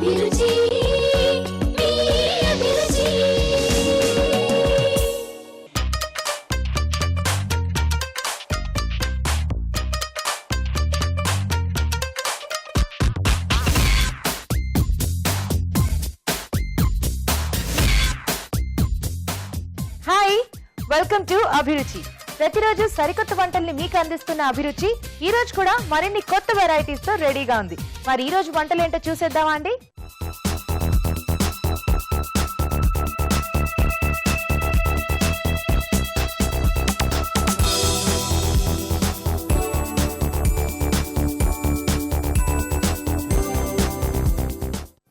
అభిరుచి మీ అభిరుచి. Hi, welcome to అభిరుచి. ప్రతిరోజు సరికొత్త వంటల్ని మీకు అందిస్తున్న అభిరుచి ఈ రోజు కూడా మరిన్ని కొత్త వెరైటీస్ తో రెడీగా ఉంది. మరి ఈ రోజు వంటలు ఏంటో చూసేద్దామా అండి?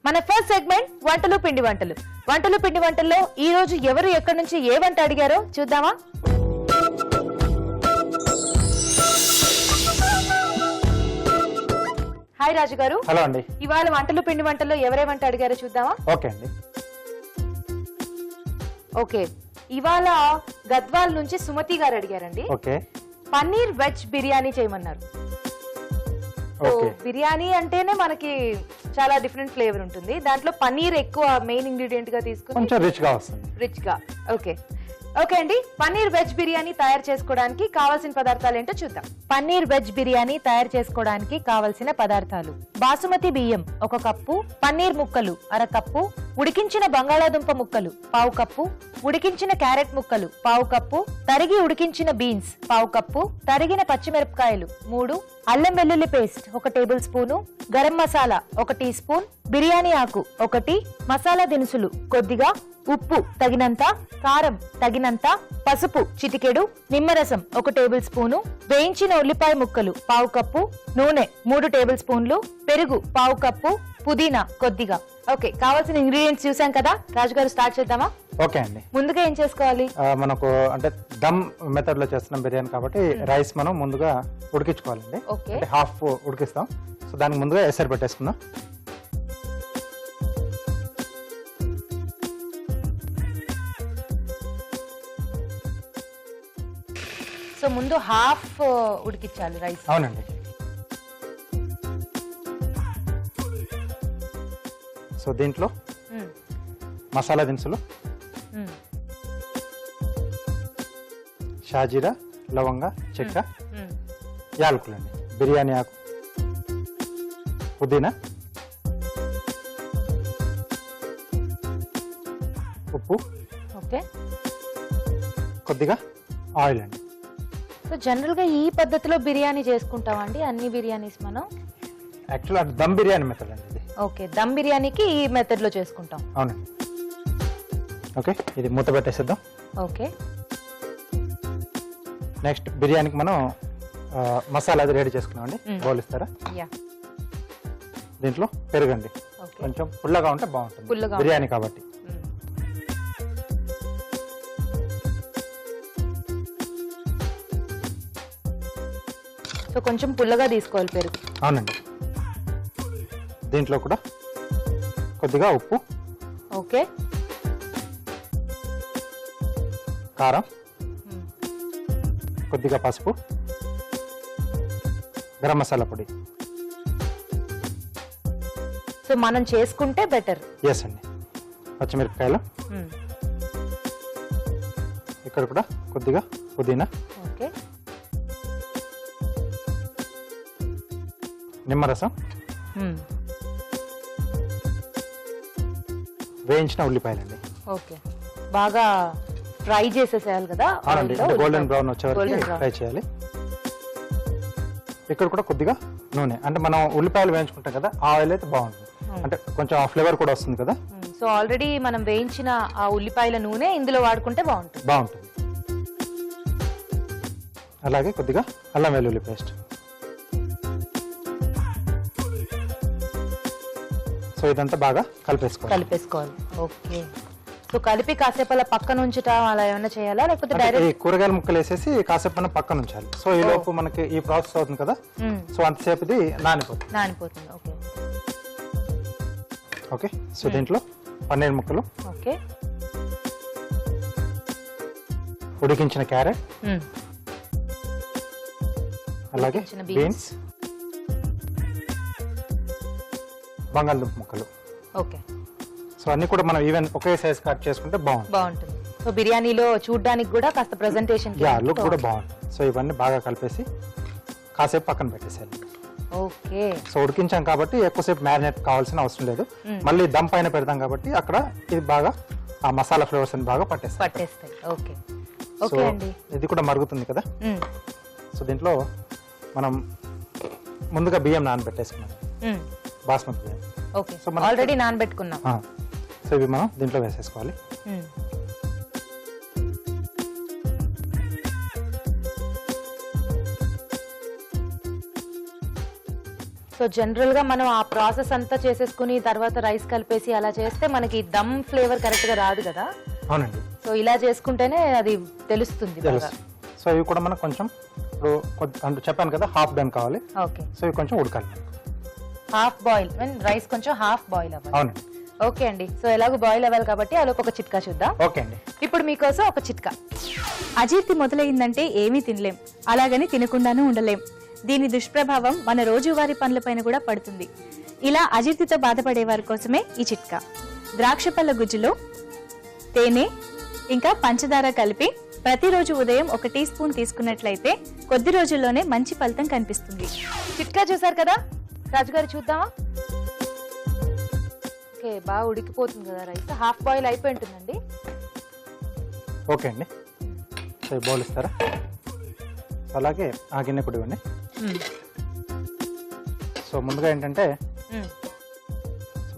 మన ఫస్ట్ సెగ్మెంట్ వంటలు పిండి వంటలు. వంటలు పిండి వంటల్లో ఈ రోజు ఎవరు ఎక్కడి నుంచి ఏ వంట అడిగారో చూద్దామా? హాయ్ రాజు గారు. హలో అండి. ఇవాళ వంటలు పిండి వంటల్లో ఎవరేమంట అడిగారో చూద్దామా? ఓకే అండి. ఓకే, ఇవాళ గద్వాల్ నుంచి సుమతి గారు అడిగారండి. ఓకే. పన్నీర్ వెజ్ బిర్యానీ చేయమన్నారు. ఓకే. బిర్యానీ అంటేనే మనకి చాలా డిఫరెంట్ ఫ్లేవర్ ఉంటుంది. దాంట్లో పన్నీర్ ఎక్కువ మెయిన్ ఇంగ్రీడియంట్ గా తీసుకుని కొంచెం రిచ్ గా వస్తుంది. రిచ్ గా. ఓకే ఓకే అండి. పన్నీర్ వెజ్ బిర్యానీ తయారు చేసుకోవడానికి కావాల్సిన పదార్థాలు ఏంటో చూద్దాం. పన్నీర్ వెజ్ బిర్యానీ తయారు చేసుకోవడానికి కావలసిన పదార్థాలు: బాసుమతి బియ్యం 1 కప్పు, పన్నీర్ ముక్కలు 1/2 కప్పు, ఉడికించిన బంగాళాదుంప ముక్కలు 1/2 కప్పు, ఉడికించిన క్యారెట్ ముక్కలు 1/2 కప్పు, తరిగి ఉడికించిన బీన్స్ 1/2 కప్పు, తరిగిన పచ్చిమిరపకాయలు 3, అల్లం వెల్లుల్లి paste 1 tablespoon, garam masala 1 teaspoon, biryani ఆకు 1, మసాలా దినుసులు కొద్దిగా, ఉప్పు తగినంత, కారం తగినంత, పసుపు చిటికెడు, నిమ్మరసం 1 టేబుల్ స్పూను, వేయించిన ఉల్లిపాయ ముక్కలు 1/2 కప్పు, నూనె 3 టేబుల్ స్పూన్లు, పెరుగు 1/2 కప్పు, పుదీనా కొద్దిగా. ఓకే, కావాల్సిన ఇంగ్రీడియంట్స్ చూసాం కదా. రాజుగారు స్టార్ట్ చేద్దామా? ఓకే అండి. ముందుగా ఏం చేసుకోవాలి? మనకు అంటే దమ్ మెథడ్ లో చేస్తున్నాం బిర్యానీ కాబట్టి రైస్ మనం ముందుగా ఉడికించుకోవాలండి. ఓకే. అంటే హాఫ్ ఉడికిస్తాం. సో దానికి ముందుగా ఎసరు పెట్టేసుకుందాం. సో ముందు హాఫ్ ఉడికించాలి రైస్. అవునండి. సో దీంట్లో మసాలా దినుసులు, షాజీరా, లవంగ, చెక్క, యాలకులండి, బిర్యానీ ఆకు, పుదీనా, ఉప్పు, ఓకే, కొద్దిగా ఆయిల్ అండి. సో జనరల్ గా ఈ పద్ధతిలో బిర్యానీ చేసుకుంటామండి అన్ని బిర్యానీస్ మనం. యాక్చువల్ అది దమ్ బిర్యానీ మెథడ్ అండి ఇది. ఓకే, దమ్ బిర్యానీకి ఈ మెథడ్ లో చేసుకుంటాం. అవునండి. ఓకే, ఇది మూత పెట్టేసేద్దాం. ఓకే. నెక్స్ట్ బిర్యానీకి మనం మసాలా అది రెడీ చేసుకున్నామండి. బౌల్ ఇస్తారా? యా. దీంట్లో పెరుగండి. ఓకే. కొంచెం పుల్లగా ఉంటే బాగుంటుంది పుల్లగా బిర్యానీ కాబట్టి. సో కొంచెం పుల్లగా తీసుకోవాలి పెరుగు. అవునండి. దీంట్లో కూడా కొద్దిగా ఉప్పు, ఓకే, కారం, కొద్దిగా పసుపు, గరం మసాలా పొడి. సో మనం చేసుకుంటే బెటర్. ఎస్ అండి. పచ్చిమిరపకాయలు, ఇక్కడ కూడా కొద్దిగా పుదీనా, ఓకే, నిమ్మరసం, వేయించిన ఉల్లిపాయలండి. ఓకే, బాగా ఫ్రై చేసేసేయాలి కదా. అవునండి, గోల్డెన్ బ్రౌన్ వచ్చే వరకు ఫ్రై చేయాలి. ఇక్కడ కూడా కొద్దిగా నూనె, అంటే మనం ఉల్లిపాయలు వేయించుకుంటాం కదా, ఆ ఆయిల్ అయితే బాగుంటుంది. అంటే కొంచెం ఆ ఫ్లేవర్ కూడా వస్తుంది కదా. సో ఆల్రెడీ మనం వేయించిన ఆ ఉల్లిపాయల నూనె ఇందులో వాడుకుంటే బాగుంటుంది. అలాగే కొద్దిగా అల్లం వెల్లుల్లి పేస్ట్. సో ఇదంతా బాగా కలిపేసుకోవాలి. ఓకే. సో కలిపి కాసేపు అలా పక్కన ఉంచటం అలా ఏమైనా చేయాలా, లేకపోతే డైరెక్ట్ కూరగాయల ముక్కలు వేసేసి కాసేపు మనం పక్కన ఉంచాలి. సో ఈ లోపు మనకి ఈ ప్రాసెస్ అవుతుంది కదా. సో అంతసేపు ఇది నానిపోతుంది. ఓకే. ఓకే. సో దీంట్లో పన్నీర్ ముక్కలు, ఓకే, ఉడికించిన క్యారెట్, అలాగే బీన్స్, బంగాళదుంప ముక్కలు. ఓకే. సో అన్ని కూడా మనం ఈవెన్ ఒకే సైజ్ కట్ చేసుకుంటే బాగుంటుంది. సో బిర్యానీలో చూడడానికి కూడా కాస్త ప్రెజెంటేషన్ లుక్ కూడా బాగుంటుంది. సో ఇవన్నీ బాగా కలిపేసి కాసేపు పక్కన పెట్టేసేయాలి. ఓకే. సో ఉడికించాం కాబట్టి ఎక్కువసేపు మ్యారినేట్ కావాల్సిన అవసరం లేదు. మళ్ళీ దమ్ పైన పెడతాం కాబట్టి అక్కడ ఇది బాగా ఆ మసాలా ఫ్లేవర్స్ అని బాగా పట్టేస్తాయి. ఓకే. సో ఇది కూడా మరుగుతుంది కదా. సో దీంట్లో మనం ముందుగా బియ్యం నానబెట్టేసుకున్నాం, బాస్మతి బియ్యం. ఓకే. సో ఆల్రెడీ నానబెట్టుకున్నాం. సో ఇవి మనం దీంట్లో వేసేసుకోవాలి. సో జనరల్ గా మనం ఆ ప్రాసెస్ అంతా చేసేసుకుని తర్వాత రైస్ కలిపేసి అలా చేస్తే మనకి దమ్ ఫ్లేవర్ కరెక్ట్ గా రాదు కదా. అవునండి. సో ఇలా చేసుకుంటేనే అది తెలుస్తుంది. సో ఇవి కూడా మనకు కొంచెం ఇప్పుడు చెప్పాను కదా హాఫ్ డన్ కావాలి. ఓకే. సో ఇవి కొంచెం ఉడకాలి. హాఫ్ బాయిల్ మీన్ రైస్ కొంచెం హాఫ్ బాయిల్ అవ్వాలి. అవునండి. ఓకే అండి. సో ఎలాగో బాయిల్ అవ్వాలి కాబట్టి అలోపు ఒక చిట్కా చూద్దాం. ఓకే అండి. ఇప్పుడు మీకోసం ఒక చిట్కా. అజీర్తి మొదలైందంటే ఏమీ తినలేం, అలాగని తినకుండానూ ఉండలేం. దీని దుష్ప్రభావం మన రోజువారీ పనులపైన కూడా పడుతుంది. ఇలా అజీర్తితో బాధపడే వారి కోసమే ఈ చిట్కా. ద్రాక్ష పళ్ళ గుజ్జులో తేనె ఇంకా పంచదార కలిపి ప్రతిరోజు ఉదయం 1 టీ స్పూన్ తీసుకున్నట్లయితే కొద్ది రోజుల్లోనే మంచి ఫలితం కనిపిస్తుంది. చిట్కా చూసారు కదా, రాజుగారు చూద్దామా? ఓకే, బాగా ఉడికిపోతుంది కదా రైస్, హాఫ్ బాయిల్ అయిపోయి ఉంటుందండి. ఓకే అండి. సో బౌల్ ఇస్తారా? అలాగే ఆ గిన్నె కూడా ఇవ్వండి. సో ముందుగా ఏంటంటే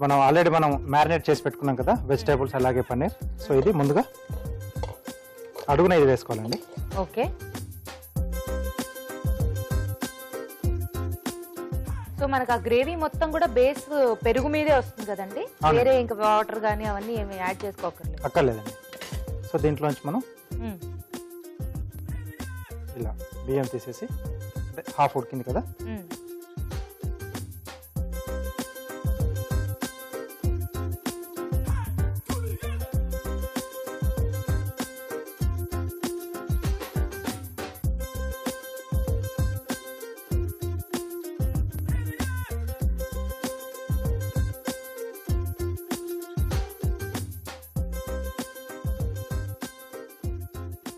మనం ఆల్రెడీ మ్యారినేట్ చేసి పెట్టుకున్నాం కదా వెజిటేబుల్స్ అలాగే పన్నీర్. సో ఇది ముందుగా అడుగున ఇది వేసుకోవాలండి. ఓకే. సో మనకు ఆ గ్రేవీ మొత్తం కూడా బేస్ పెరుగు మీదే వస్తుంది కదండి, వేరే ఇంకా వాటర్ కానీ అవన్నీ ఏమి యాడ్ చేసుకోకర్లేదు. అక్కర్లేదండి. సో దీంట్లోంచి మనం ఇలా బియ్యం తీసేసి అంటే హాఫ్ ఉడికింది కదా,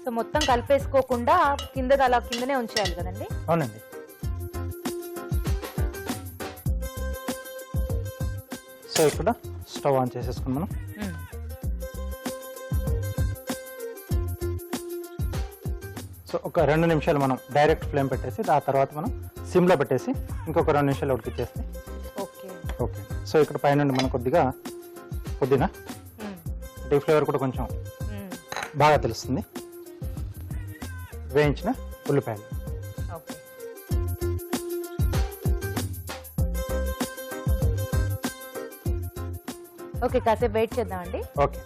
సో మొత్తం కలిపేసుకోకుండా అలా కిందనే ఉంచేయాలి కదండి. అవునండి. సో ఇక్కడ స్టవ్ ఆన్ చేసేసుకుని మనం సో ఒక 2 నిమిషాలు మనం డైరెక్ట్ ఫ్లేమ్ పెట్టేసి ఆ తర్వాత మనం సిమ్లో పెట్టేసి ఇంకొక 2 నిమిషాలు ఉడికిచ్చేస్తే ఓకే. ఓకే. సో ఇక్కడ పైన మనం కొద్దిగా పుదీనా టీ ఫ్లేవర్ కూడా కొంచెం బాగా తెలుస్తుంది, వేయించిన ఉల్లిపాయలు. ఓకే, కాసేపు వెయిట్ చేద్దామండి. ఓకే.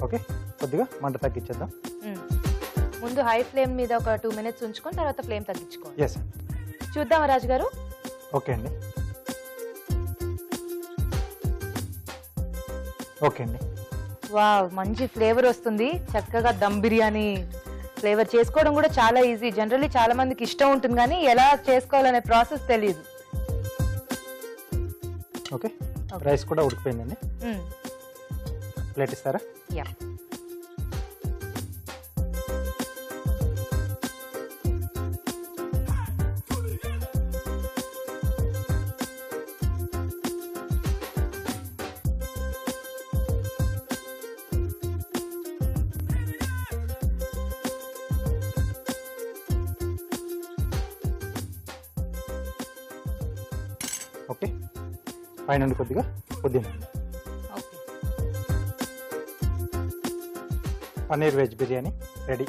ఓకే, కొద్దిగా మంట తగ్గించేద్దాం. ముందు హై ఫ్లేమ్ మీద ఒక 2 మినిట్స్ ఉంచుకొని తర్వాత ఫ్లేమ్ తగ్గించుకోవాలి. ఎస్. చూద్దామా రాజు గారు? ఓకే అండి. ఓకే అండి. వావ్, మంచి ఫ్లేవర్ వస్తుంది. చక్కగా దమ్ బిర్యానీ ఫ్లేవర్ చేసుకోవడం కూడా చాలా ఈజీ. జనరల్లీ చాలా మందికి ఇష్టం ఉంటుంది కానీ ఎలా చేసుకోవాలనే ప్రాసెస్ తెలియదు. ఓకే, రైస్ కూడా ఉడికిపోయిందండి. ప్లేట్ ఇస్తారా? యా. ఓకే, పైన కొద్దిగా పుదీనా. Okay, paneer veg biryani ready.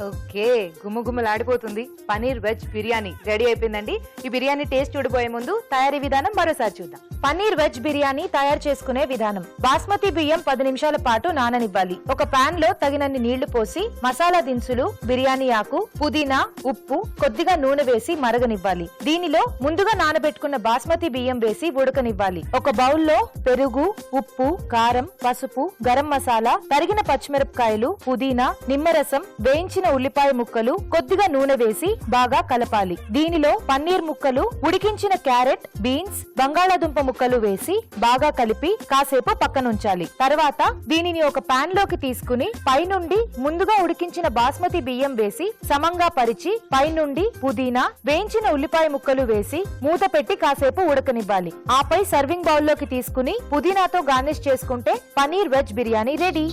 Okay, గుమ్మగుమ్మలాడిపోతుంది. పన్నీర్ వెజ్ బిర్యానీ రెడీ అయిపోయిందండి. ఈ బిర్యానీ టేస్ట్ చూడబోయే ముందు తయారీ విధానం మరోసారి చూద్దాం. పన్నీర్ వెజ్ బిర్యానీ తయారు చేసుకునే విధానం. బాస్మతి బియ్యం 10 నిమిషాల పాటు నాననివ్వాలి. ఒక పాన్ లో తగినన్ని నీళ్లు పోసి మసాలా దినుసులు, బిర్యానీ ఆకు, పుదీనా, ఉప్పు, కొద్దిగా నూనె వేసి మరగనివ్వాలి. దీనిలో ముందుగా నానబెట్టుకున్న బాస్మతి బియ్యం వేసి ఉడకనివ్వాలి. ఒక బౌల్లో పెరుగు, ఉప్పు, కారం, పసుపు, గరం మసాలా, తరిగిన పచ్చిమిరపకాయలు, పుదీనా, నిమ్మరసం, వేయించిన ఉల్లిపాయ ముక్కలు, కొద్దిగా నూనె వేసి బాగా కలపాలి. దీనిలో పన్నీర్ ముక్కలు, ఉడికించిన క్యారెట్, బీన్స్, బంగాళాదుంప ముక్కలు వేసి బాగా కలిపి కాసేపు పక్కన ఉంచాలి. తర్వాత దీనిని ఒక పాన్ లోకి తీసుకుని పైనుండి ముందుగా ఉడికించిన బాస్మతి బియ్యం వేసి సమంగా పరిచి పైనుండి పుదీనా, వేయించిన ఉల్లిపాయ ముక్కలు వేసి మూత పెట్టి కాసేపు ఉడకనివ్వాలి. ఆపై సర్వింగ్ బౌల్ లోకి తీసుకుని పుదీనాతో గార్నిష్ చేసుకుంటే paneer veg biryani ready.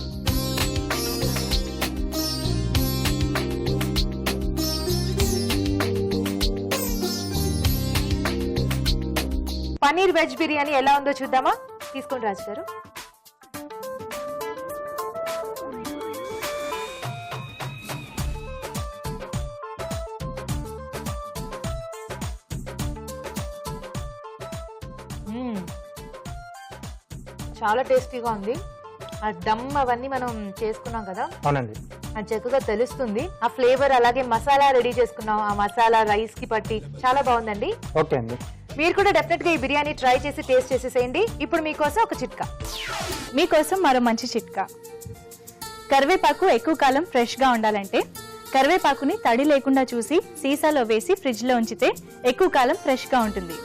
Paneer veg biryani ఎలా ఉందో చూద్దామా? తీసుకోండి రాజు గారు. చాలా టేస్టీగా ఉంది. ఆ దమ్ అవన్నీ మనం చేసుకున్నాం కదా, అవునండి, అది చక్కగా తెలుస్తుంది. ఆ ఫ్లేవర్ అలాగే మసాలా రెడీ చేసుకున్నాం, ఆ మసాలా రైస్ కి పట్టి చాలా బాగుందండి. ఓకే అండి. మీరు కూడా డెఫినెట్ గా ఈ బిర్యానీ ట్రై చేసి టేస్ట్ చేసేసేయండి. ఇప్పుడు మీకోసం ఒక చిట్కా. మీకోసం మరో మంచి చిట్కా. కరివేపాకు ఎక్కువ కాలం ఫ్రెష్ గా ఉండాలంటే కరివేపాకుని తడి లేకుండా చూసి సీసాలో వేసి ఫ్రిడ్జ్ లో ఉంచితే ఎక్కువ కాలం ఫ్రెష్ గా ఉంటుంది.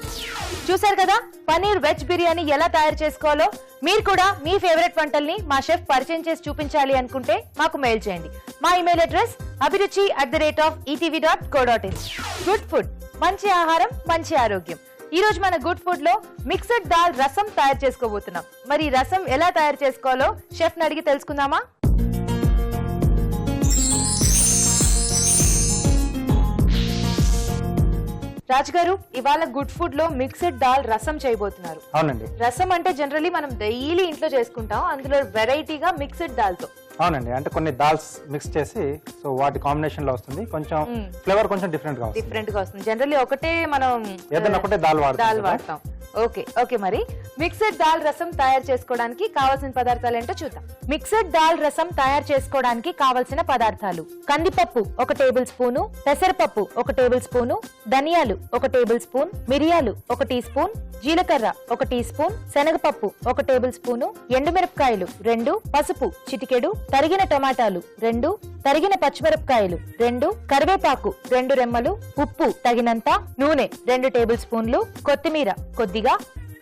చూసారు కదా పనీర్ వెజ్ బిర్యానీ ఎలా తయారు చేసుకోవాలో. మీరు కూడా మీ ఫేవరెట్ వంటల్ని మా షెఫ్ పరిచయం చేసి చూపించాలి అనుకుంటే మాకు మెయిల్ చేయండి. మా email address abhiruchi@etv.co.in. Good food, మంచి ఆహారం, మంచి ఆరోగ్యం. ఈ రోజు మన గుడ్ ఫుడ్ లో మిక్స్డ్ దాల్ రసం తయారు చేసుకోబోతున్నాం. మరి ఈ రసం ఎలా తయారు చేసుకోవాలో షెఫ్ ని అడిగి తెలుసుకుందామా? రాజు గారు, ఇవాళ గుడ్ ఫుడ్ లో మిక్స్డ్ దాల్ రసం చేయబోతున్నారు. అవునండి. రసం అంటే జనరల్లీ మనం డైలీ ఇంట్లో చేసుకుంటాం, అందులో వెరైటీగా మిక్స్డ్ దాల్ తో. అవునండి, అంటే కొన్ని దాల్స్ మిక్స్ చేసి సో వాటి కాంబినేషన్ లో వస్తుంది. కొంచెం ఫ్లేవర్ కొంచెం డిఫరెంట్ గా వస్తుంది. జనరల్లీ ఒకటే మనం ఏదైనా ఒకటే దాల్ వాడతాం. ఓకే మరి మిక్స్డ్ దాల్ రసం తయారు చేసుకోవడానికి కావాల్సిన పదార్థాలు ఏంటో చూద్దాం. మిక్స్డ్ దాల్ రసం తయారు చేసుకోవడానికి కావలసిన పదార్థాలు: కందిపప్పు 1 టేబుల్ స్పూను, పెసరపప్పు 1 టేబుల్ స్పూను, ధనియాలు 1 టేబుల్ స్పూన్, మిరియాలు 1 టీ స్పూన్, జీలకర్ర 1 టీ స్పూన్, శనగపప్పు 1 టేబుల్ స్పూను, ఎండుమిరపకాయలు 2, పసుపు చిటికెడు, తరిగిన టమాటాలు 2, తరిగిన పచ్చిమిరపకాయలు 2, కరివేపాకు 2 రెమ్మలు, ఉప్పు తగినంత, నూనె 2 టేబుల్ స్పూన్లు, కొత్తిమీర కొద్దిగా.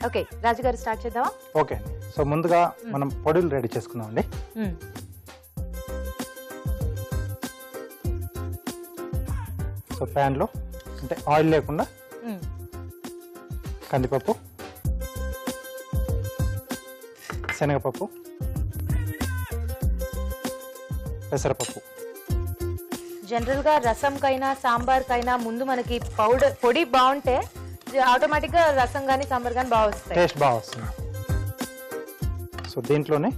ఓకే రాజుగారు, స్టార్ట్ చేద్దామా? ఓకే అండి. సో ముందుగా మనం పొడులు రెడీ చేసుకుందాం అండి. సో ప్యాన్ లో అంటే ఆయిల్ లేకుండా కందిపప్పు, శనగపప్పు, పెసరపప్పు. జనరల్ గా రసం కైనా సాంబార్ కైనా ముందు మనకి పొడి బాగుంటే ఆటోమేటిక్ గా రసం గానీ సాంబార్ గానీ బాగా వస్తాయి, టేస్ట్ బాగా వస్తుంది. సో దీంట్లోనే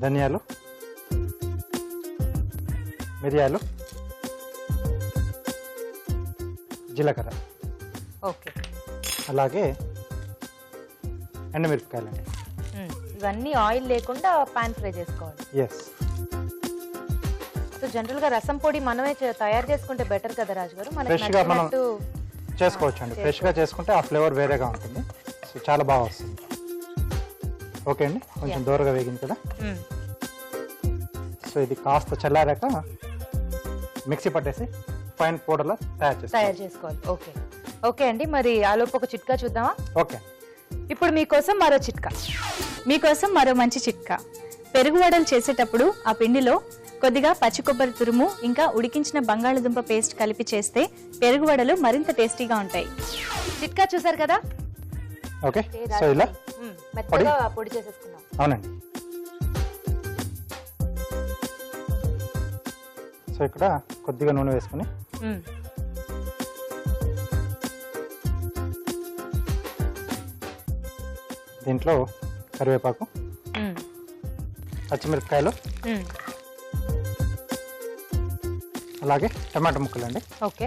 ధనియాలు, మిరియాలు, జీలకర్ర, ఓకే, అలాగే ఎండుమిరపకాయలండి. ఇవన్నీ ఆయిల్ లేకుండా పాన్ ఫ్రై చేసుకోవాలి. ఎస్. సో జనరల్ గా రసం పొడి మనమే తయారు చేసుకుంటే బెటర్ కదా రాజు గారు? ఫ్రెష్ గా మనం చేసుకోవచ్చు అండి. ఫ్రెష్ గా చేసుకుంటే ఆ ఫ్లేవర్ వేరేగా ఉంటుంది. సో చాలా బాగా వస్తుంది. ఓకే అండి, కొంచెం దూరగా వేగింది కదా. సో ఇది కాస్త చల్లారాక మిక్సీ పట్టేసి ఫైన్ పౌడర్లా తయారు చేసుకోవాలి. ఓకే అండి, మరి ఆలోపు ఒక చిట్కా చూద్దామా? ఓకే. ఇప్పుడు మీకోసం మరో చిట్కా. మీకోసం మరో మంచి చిట్కా. పెరుగు వడలు చేసేటప్పుడు ఆ పిండిలో కొద్దిగా పచ్చి కొబ్బరి తురుము ఇంకా ఉడికించిన బంగాళదుంప పేస్ట్ కలిపి చేస్తే పెరుగు వడలు మరింత టేస్టీగా ఉంటాయి. చిట్కా చూసారు కదా. ఓకే, సో ఇలా మెత్తగా పొడి చేసేసుకున్నాం. అవునండి. సో ఇక్కడ కొద్దిగా నూనె వేసుకుని దీంట్లో కరివేపాకు, పచ్చిమిరపకాయలు, అలాగే టమాటా ముక్కలు అండి. ఓకే.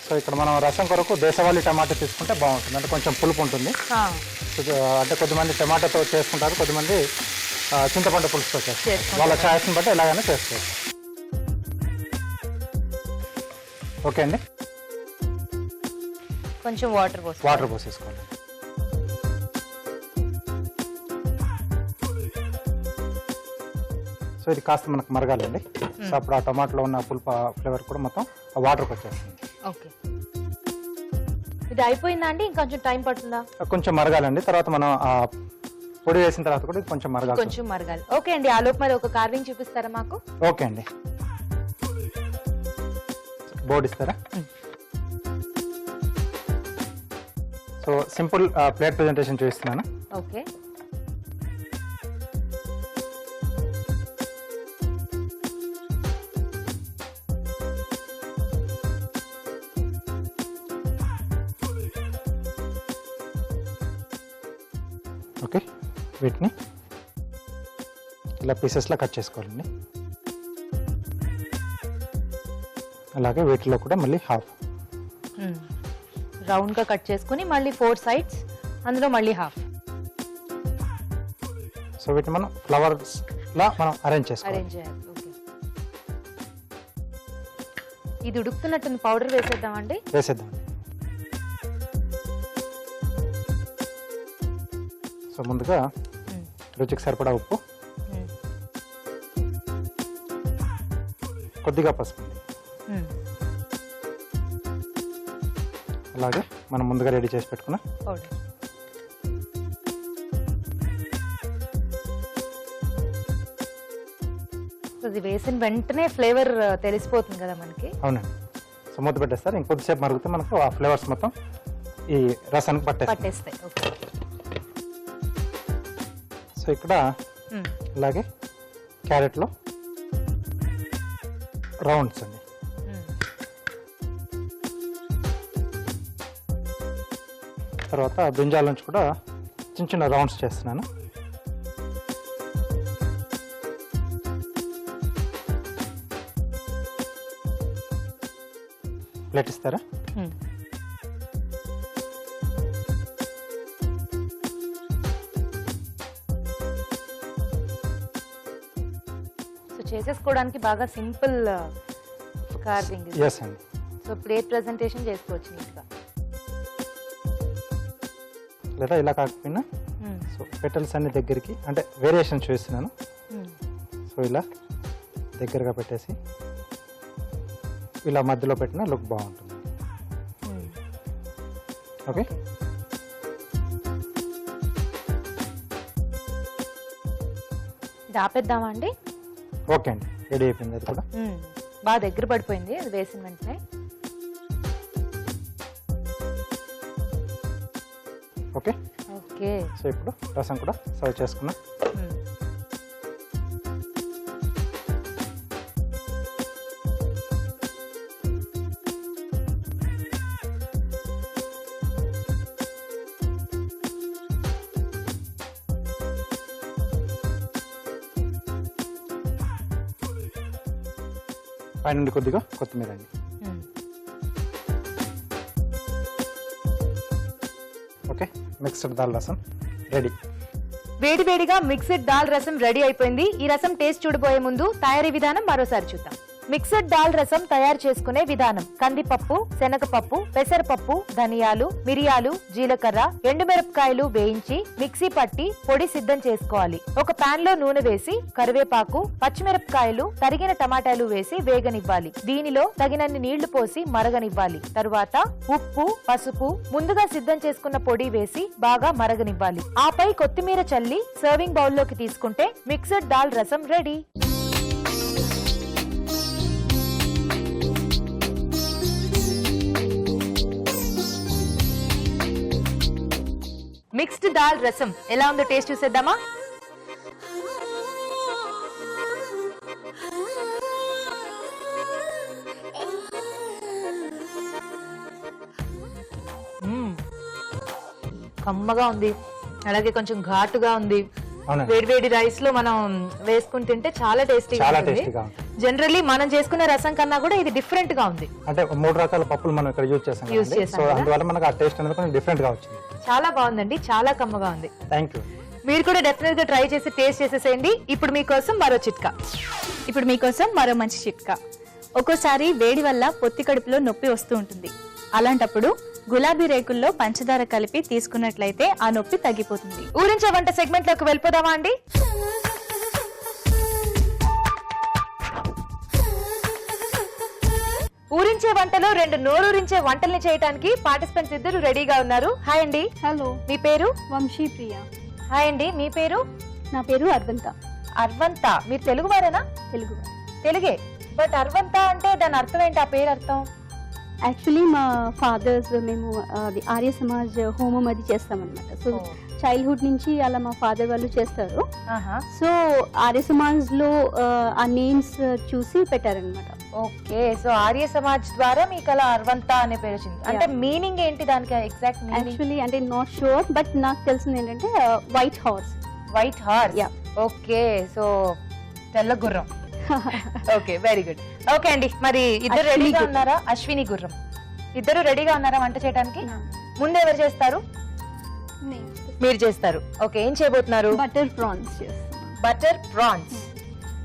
సో ఇక్కడ మనం రసం కొరకు దేశవాళీ టమాటా తీసుకుంటే బాగుంటుంది, అంటే కొంచెం పులుపు ఉంటుంది. అంటే కొద్దిమంది టమాటాతో చేసుకుంటారు, కొద్దిమంది చింతపండు పులుసుతో చేస్తారు. వాళ్ళ ఛాయిస్ని బట్టి ఎలాగైనా చేసుకోవచ్చు. ఓకే అండి, కొంచెం వాటర్ పోసేసుకోండి. సో ఇది కాస్త మనకు మరగాలండి. సో అప్పుడు ఆ టమాటాలో ఉన్న పులుపు ఫ్లేవర్ కూడా మొత్తం ఆ వాటర్కి వచ్చేస్తుంది. ఓకే. ఇది అయిపోయిందా అండి ఇంకొంచెం టైం పడుతుందా? కొంచెం మరగాలండి. తర్వాత మనం ఆ పొడి వేసిన తర్వాత కూడా ఇది కొంచెం మరగాలి. కొంచెం మరగాలి. ఓకే అండి, ఆ లోపు మరి ఒక కార్వింగ్ చూపిస్తారా మాకు? ఓకే అండి. బోర్డు ఇస్తారా? సో సింపుల్ ప్లేట్ ప్రెజెంటేషన్ చూపిస్తున్నాను. ఓకే. ఓకే, వీటిని ఇలా పీసెస్లా కట్ చేసుకోవాలండి. అలాగే వీటిలో కూడా మళ్ళీ హాఫ్ రౌండ్ గా కట్ చేసుకుని మళ్ళీ 4 సైడ్స్, అందులో మళ్ళీ హాఫ్. సో వీటిని మనం ఫ్లవర్స్ లా మనం అరేంజ్ చేసుకోవాలి. అరేంజ్ చేయాలి. ఓకే. ఇది ఉడుకుతున్నట్టు పౌడర్ వేసేద్దామండి. వేసేద్దాం. సో ముందుగా రుచికి సరిపడా ఉప్పు, కొద్దిగా పసుపు, అలాగే మనం ముందుగా రెడీ చేసి పెట్టుకున్న పౌడర్. ఇది వేసిన వెంటనే ఫ్లేవర్ తెలిసిపోతుంది కదా మనకి. అవునండి. సో మూత పెట్టేస్తారు. ఇంకొద్దిసేపు మరుగుతే మనకు ఆ ఫ్లేవర్స్ మొత్తం ఈ రసానికి పట్టేస్తాయి. ఓకే. సో ఇక్కడ అలాగే క్యారెట్లో రౌండ్స్ అండి. తర్వాత బ్రింజాల నుంచి కూడా చిన్న చిన్న రౌండ్స్ చేస్తున్నాను. ప్లేట్ ఇస్తారా? సో చేసేసుకోవడానికి బాగా సింపుల్ కార్వింగ్. ఎస్ అండి. సో ప్లేట్ ప్రెజెంటేషన్ చేసుకోవచ్చు నీట్గా. లేదా ఇలా కాకపోయినా సో పెటల్స్ అన్ని దగ్గరికి అంటే వేరియేషన్ చూస్తున్నాను. సో ఇలా దగ్గరగా పెట్టేసి ఇలా మధ్యలో పెట్టిన లుక్ బాగుంటుంది. ఓకే. ఇది ఆపేద్దామా అండి? ఓకే అండి, రెడీ అయిపోయింది. అది కూడా బాగా దగ్గర పడిపోయింది అది వేసిన వెంటనే. ఓకే. ఓకే. సో ఇప్పుడు రసం కూడా సర్వ్ చేసుకున్నాం. పైనుండి కొద్దిగా కొత్తిమీర అండి. ఓకే, మిక్స్డ్ దాల్ రసం రెడీ. వేడివేడిగా మిక్స్డ్ దాల్ రసం రెడీ అయిపోయింది. ఈ రసం టేస్ట్ చూడబోయే ముందు తయారీ విధానం మరోసారి చూద్దాం. మిక్స్డ్ దాల్ రసం తయారు చేసుకునే విధానం: కందిపప్పు, శనగపప్పు, పెసరపప్పు, ధనియాలు, మిరియాలు, జీలకర్ర, ఎండుమిరపకాయలు వేయించి మిక్సీ పట్టి పొడి సిద్ధం చేసుకోవాలి. ఒక పాన్ లో నూనె వేసి కరివేపాకు, పచ్చిమిరపకాయలు, తరిగిన టమాటాలు వేసి వేగనివ్వాలి. దీనిలో తగినన్ని నీళ్లు పోసి మరగనివ్వాలి. తరువాత ఉప్పు, పసుపు, ముందుగా సిద్ధం చేసుకున్న పొడి వేసి బాగా మరగనివ్వాలి. ఆపై కొత్తిమీర చల్లి సర్వింగ్ బౌల్ లోకి తీసుకుంటే మిక్స్డ్ దాల్ రసం రెడీ. మిక్స్డ్ దాల్ రసం ఎలా ఉందో టేస్ట్ చూసేద్దామా? కమ్మగా ఉంది, అలాగే కొంచెం ఘాటుగా ఉంది. వేడివేడి రైస్ లో మనం వేసుకుని తింటే చాలా టేస్టీగా ఉంటుంది. జనరల్లీ మనం చేసుకునే రసం కన్నా కూడా ఇది డిఫరెంట్ గా ఉంది. అంటే 3 రకాల పప్పులు మనం ఇక్కడ యూజ్ చేసాం. సో అందువల్ల మనకు ఆ టేస్ట్ అనేది కొంచెం డిఫరెంట్ గా వచ్చింది. చాలా బాగుందండి, చాలా కమ్మగా ఉంది. థాంక్యూ. మీరు కూడా డెఫినెట్ గా ట్రై చేసి టేస్ట్ చేసేసేయండి. ఇప్పుడు మీకోసం మరో మంచి చిట్కా. ఒక్కోసారి వేడి వల్ల పొత్తి కడుపులో నొప్పి వస్తూ ఉంటుంది. అలాంటప్పుడు గులాబీ రేకుల్లో పంచదార కలిపి తీసుకున్నట్లయితే ఆ నొప్పి తగ్గిపోతుంది. ఊరించే వంట సెగ్మెంట్ లోకి వెళ్ళిపోదామా అండి? ఊరించే నోరించే వంటలో 2 నోరూరించే వంటల్ని చేయడానికి పార్టిసిపెంట్స్ ఇద్దరు రెడీగా ఉన్నారు. హాయ్ అండి. హలో, మీ పేరు? వంశీ ప్రియ. హాయ్ అండి. మీ పేరు? నా పేరు అర్వంత. అర్వంత. మీరు తెలుగు వారేనా? తెలుగు. తెలుగే. బట్ అర్వంత అంటే దాని అర్థం ఏంటి? ఆ పేరు అర్థం? యాక్చువల్లీ మా ఫాదర్స్ మేము అది ఆర్య సమాజ్ హోమం అది చేస్తామన్నమాట. సో చైల్డ్హుడ్ నుంచి అలా మా ఫాదర్ వాళ్ళు చేస్తారు. సో ఆర్య సమాజ్ లో ఆ నేమ్స్ చూసి పెట్టారనమాట. ఓకే. సో ఆర్య సమాజ్ ద్వారా మీకు అలా అర్వంత అనే పేరు వచ్చింది. అంటే మీనింగ్ ఏంటి దానికి ఎగ్జాక్ట్ మీనింగ్? యాక్చువల్లీ అంటే నాట్ షూర్, బట్ నాకు తెలిసింది ఏంటంటే white horse. White horse. Yeah. Okay. So తెల్ల గుర్రం. Okay, very good. ఓకే అండి, మరి ఇద్దరు అశ్విని రెడీగా గుర్రం. ఉన్నారా? అశ్విని గుర్రం. ఇద్దరు రెడీగా ఉన్నారా వంట చేయడానికి? ముందు ఎవరు చేస్తారు? మీరు చేస్తారు. ఓకే, ఏం చేయబోతున్నారు? బటర్ ప్రాన్స్ చేస్తాను. Butter prawns.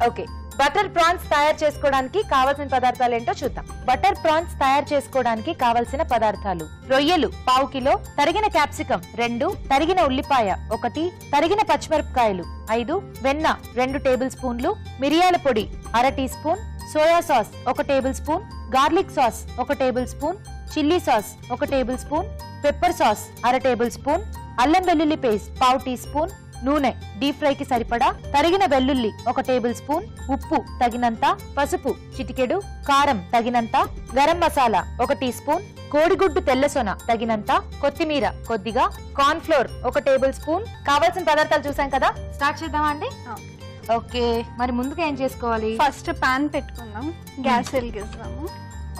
Okay, butter prawns తయారు చేసుకోవడానికి కావాల్సిన పదార్థాలు ఏంటో చూద్దాం. బటర్ ప్రాన్స్ తయారు చేసుకోవడానికి కావలసిన పదార్థాలు: రొయ్యలు 1/2 కిలో, తరిగిన క్యాప్సికం 2, తరిగిన ఉల్లిపాయ 1, తరిగిన పచ్చిమిరపకాయలు 5, వెన్న 2 టేబుల్ స్పూన్లు, మిరియాల పొడి 1/2 teaspoon, soya sauce 1 tablespoon, garlic sauce 1 tablespoon, chilli sauce 1 tablespoon, pepper sauce 1/2 tablespoon, అల్లం వెల్లుల్లి పేస్ట్ 1/2 టీ స్పూన్, నూనె డీప్ ఫ్రై కి సరిపడా, తరిగిన వెల్లుల్లి 1 టేబుల్ స్పూన్, ఉప్పు తగినంత, పసుపు చిటికెడు, కారం తగినంత, గరం మసాలా 1 టీ స్పూన్, కోడిగుడ్డు తెల్లసొన తగినంత, కొత్తిమీర కొద్దిగా, కార్న్ ఫ్లోర్ 1 టేబుల్ స్పూన్. కావాల్సిన పదార్థాలు చూసాం కదా, స్టార్ట్ చేద్దామా అండి? ఓకే, మరి ముందుగా ఏం చేసుకోవాలి? ఫస్ట్ పాన్ పెట్టుకుందాం, గ్యాస్ వెలిగిస్తాము.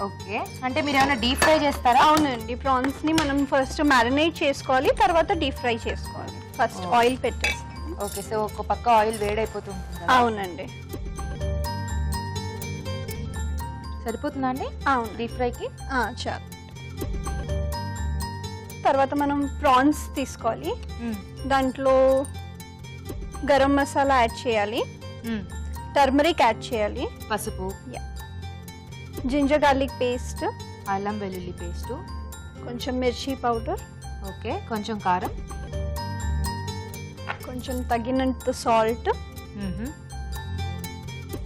ఓకే, అంటే మీరు ఏమైనా డీప్ ఫ్రై చేస్తారా? అవునండి, ప్రాన్స్ ని మనం ఫస్ట్ మ్యారినేట్ చేసుకోవాలి, తర్వాత డీప్ ఫ్రై చేసుకోవాలి. ఫస్ట్ ఆయిల్ పెట్టేస్తాం. ఓకే, సో ఒక పక్క ఆయిల్ వేడైపోతుంది. అవునండి. సరిపోతుందా అండి అవును, డీప్ ఫ్రైకి? చాలు. తర్వాత మనం ప్రాన్స్ తీసుకోవాలి, దాంట్లో గరం మసాలా యాడ్ చేయాలి, టర్మరిక్ యాడ్ చేయాలి, పసుపు, జింజర్ గార్లిక్ పేస్ట్, అల్లం వెల్లుల్లి పేస్ట్, కొంచెం మిర్చి పౌడర్, ఓకే, కొంచెం కారం, కొంచెం తగినంత సాల్ట్.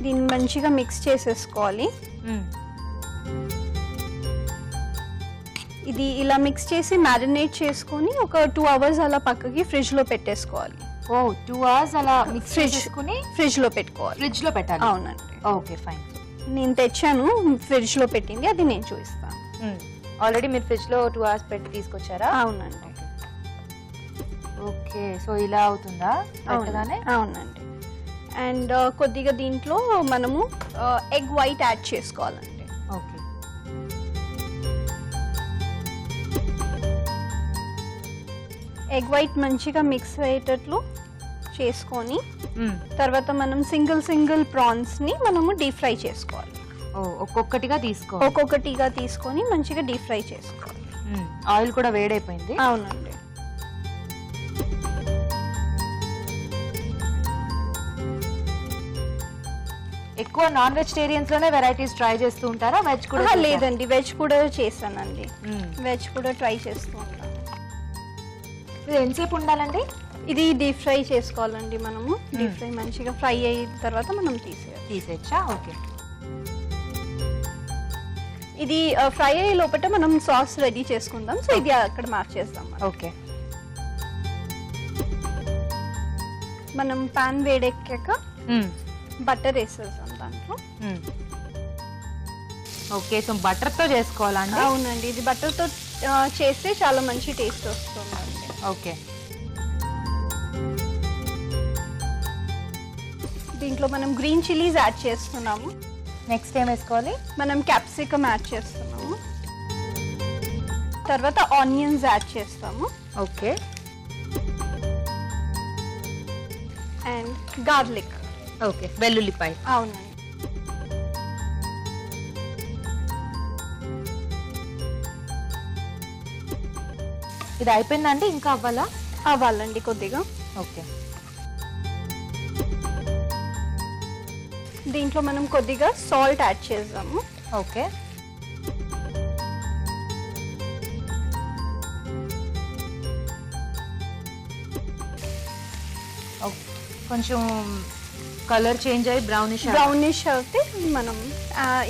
దీన్ని మంచిగా మిక్స్ చేసేసుకోవాలి. ఇది ఇలా మిక్స్ చేసి మ్యారినేట్ చేసుకొని ఒక 2 అవర్స్ అలా పక్కకి ఫ్రిడ్జ్ లో పెట్టేసుకోవాలి. ఓ 2 అవర్స్ అలా మిక్స్ చేసుకుని ఫ్రిడ్జ్ లో పెట్టుకోవాలి. ఫ్రిడ్జ్ లో పెట్టాలి. అవునండి. Okay, fine. నేను తెచ్చాను ఫ్రిడ్జ్ లో పెట్టింది, అది నేను చూపిస్తాను. ఆల్రెడీ మీరు ఫ్రిడ్జ్ లో 2 అవర్స్ పెట్టి తీసుకొచ్చారా? అవునండి. ఓకే, సో ఇలా అవుతుందా? అవునండి. అండ్ కొద్దిగా దీంట్లో మనము ఎగ్ వైట్ యాడ్ చేసుకోవాలండి. ఓకే, ఎగ్ వైట్ మంచిగా మిక్స్ అయ్యేటట్లు చేసుకొని తర్వాత మనం సింగిల్ ప్రాన్స్ ని మనము డీప్ ఫ్రై చేసుకోవాలి. ఒక్కొక్కటిగా తీసుకొని మంచిగా డీప్ ఫ్రై చేసుకోవాలి. ఆయిల్ కూడా వేడైపోయింది. అవునండి. ఎక్కువ నాన్ వెజిటేరియన్స్ లోనే వెరైటీస్ ట్రై చేస్తూ ఉంటారా? వెజ్ కూడా? లేదండి, వెజ్ కూడా చేశానండి. వెజ్ కూడా ట్రై చేస్తూ ఉంటాను. ఇది ఎంతసేపు ఉండాలండి? ఇది డీప్ ఫ్రై చేసుకోవాలండి. మనము డీప్ ఫ్రై మంచిగా ఫ్రై అయిన తర్వాత మనం తీసేయచ్చా? ఓకే. ఇది ఫ్రై అయ్యే లోపల మనం సాస్ రెడీ చేసుకుందాం. సో ఇది అక్కడ మార్చేద్దాం. ఓకే, మనం పాన్ వేడెక్కాక బటర్ వేసేద్దాం దాంట్లో. ఓకే, సో బటర్ తో చేసుకోవాలండి? అవునండి, ఇది బటర్ తో చేస్తే చాలా మంచి టేస్ట్ వస్తుందండి. ఓకే, దీంట్లో మనం గ్రీన్ చిల్లీస్ యాడ్ చేస్తున్నాము. నెక్స్ట్ ఏం వేసుకోవాలి? మనం క్యాప్సికమ్ యాడ్ చేస్తున్నాము, తర్వాత ఆనియన్స్ యాడ్ చేస్తాము. Okay, and garlic. ఓకే, వెల్లుల్లిపాయ. అవునండి. ఇది అయిపోయిందండి, ఇంకా అవ్వాలండి కొద్దిగా. ఓకే, దీంట్లో మనం కొద్దిగా సాల్ట్ యాడ్ చేద్దాము. ఓకే, కొంచెం కలర్ చేంజ్ అయ్యి బ్రౌనిష్ అయితే మనం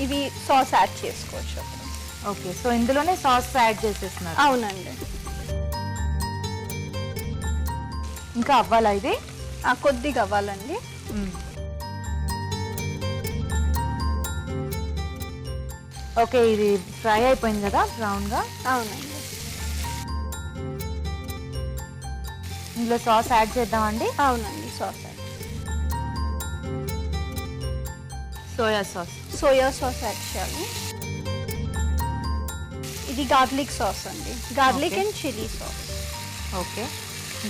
ఇవి సాస్ యాడ్ చేసుకోవచ్చు. ఓకే, సో ఇందులోనే సాస్ యాడ్ చేసేస్తున్నారు. అవునండి. ఇంకా అవ్వాలా ఇది? కొద్దిగా అవ్వాలండి. ఓకే, ఇది ఫ్రై అయిపోయింది కదా బ్రౌన్ గా. అవునండి. ఇందులో సాస్ యాడ్ చేద్దామండి. అవునండి, sauce soya sauce. Soya sauce add చేయాలి. ఇది గార్లిక్ సాస్ అండి, garlic Okay. And chilli sauce. Okay,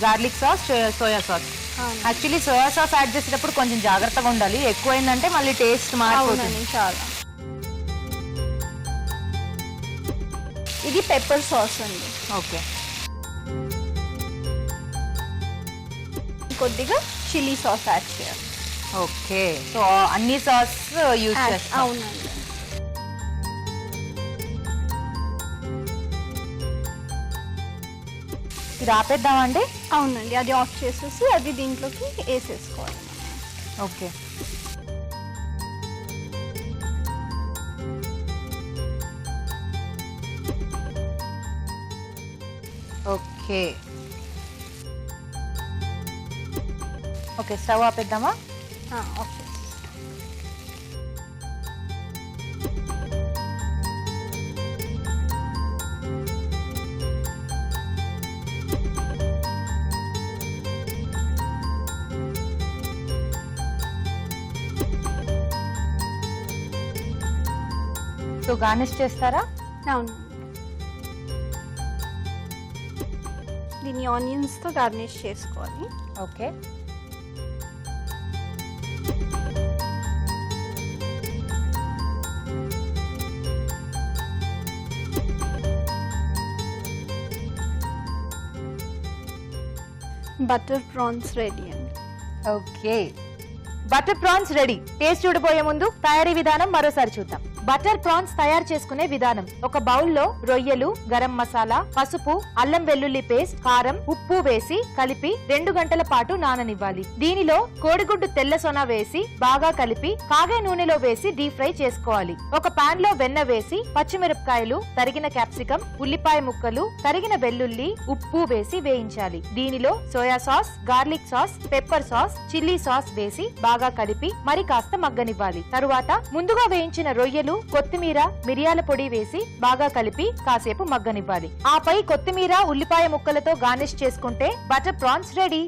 garlic sauce, soya sauce. అవును. యాక్చువల్లీ సోయా సాస్ యాడ్ చేసేటప్పుడు కొంచెం జాగ్రత్తగా ఉండాలి, ఎక్కువైందంటే మళ్ళీ టేస్ట్ మారిపోతుంది. అవునండి, చాలా. ఇది పెప్పర్ సాస్ అండి. ఓకే, కొద్దిగా చిల్లీ సాస్ యాడ్ చేయాలి. ఓకే, సో అన్ని సాస్ యూజ్ చేస్తాం. అవునండి. ఇది ఆపేద్దామండి. అవునండి, అది ఆఫ్ చేసేసి అది దీంట్లోకి వేసేసుకోవాలి. ఓకే, ఓకే, ఓకే, స్టవ్ ఆపేద్దామా? ఆఫ్ చేసి సో గార్నిష్ చేస్తారా? అవునండి. దీన్ని ఆనియన్స్తో గార్నిష్ చేసుకోవాలి. ఓకే, బటర్ ప్రాన్స్ రెడీ అండి. Okay, butter prawns ready. Taste చూడబోయే ముందు తయారీ విధానం మరోసారి చూద్దాం. బటర్ ప్రాన్స్ తయారు చేసుకునే విధానం: ఒక బౌల్లో రొయ్యలు, గరం మసాలా, పసుపు, అల్లం వెల్లుల్లి పేస్ట్, కారం, ఉప్పు వేసి కలిపి 2 గంటల పాటు నాననివ్వాలి. దీనిలో కోడిగుడ్డు తెల్ల సొన వేసి బాగా కలిపి కాగే నూనెలో వేసి డీప్ ఫ్రై చేసుకోవాలి. ఒక పాన్ లో వెన్న వేసి పచ్చిమిరపకాయలు, తరిగిన క్యాప్సికం, ఉల్లిపాయ ముక్కలు, తరిగిన వెల్లుల్లి, ఉప్పు వేసి వేయించాలి. దీనిలో soya sauce, garlic sauce, pepper sauce, chilli sauce వేసి బాగా కలిపి మరి కాస్త మగ్గనివ్వాలి. తరువాత ముందుగా వేయించిన రొయ్యలు, కొత్తిమీర, మిరియాల పొడి వేసి బాగా కలిపి కాసేపు మగ్గనివ్వాలి. ఆపై కొత్తిమీర, ఉల్లిపాయ ముక్కలతో గార్నిష్ చేసుకుంటే బటర్ ప్రాన్స్ రెడీ.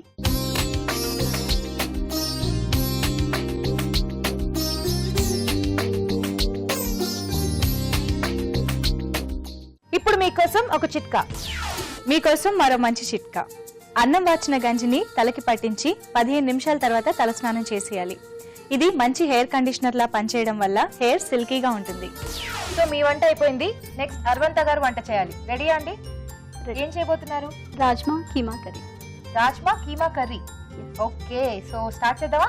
ఇప్పుడు మీకోసం ఒక చిట్కా. మీకోసం మరో మంచి చిట్కా. అన్నం వాచిన గంజిని తలకి పట్టించి 15 నిమిషాల తర్వాత తలస్నానం చేసేయాలి. ఇది మంచి హెయిర్ కండిషనర్ లా పనిచేయడం వల్ల హెయిర్ సిల్కీగా ఉంటుంది. సో మీ వంట అయిపోయింది. నెక్స్ట్ అర్వంత గారు వంట చేయాలి. రెడీయా అండి? ఏం చేయబోతున్నారు? Rajma keema curry. Rajma keema curry. Okay, so start చేద్దామా?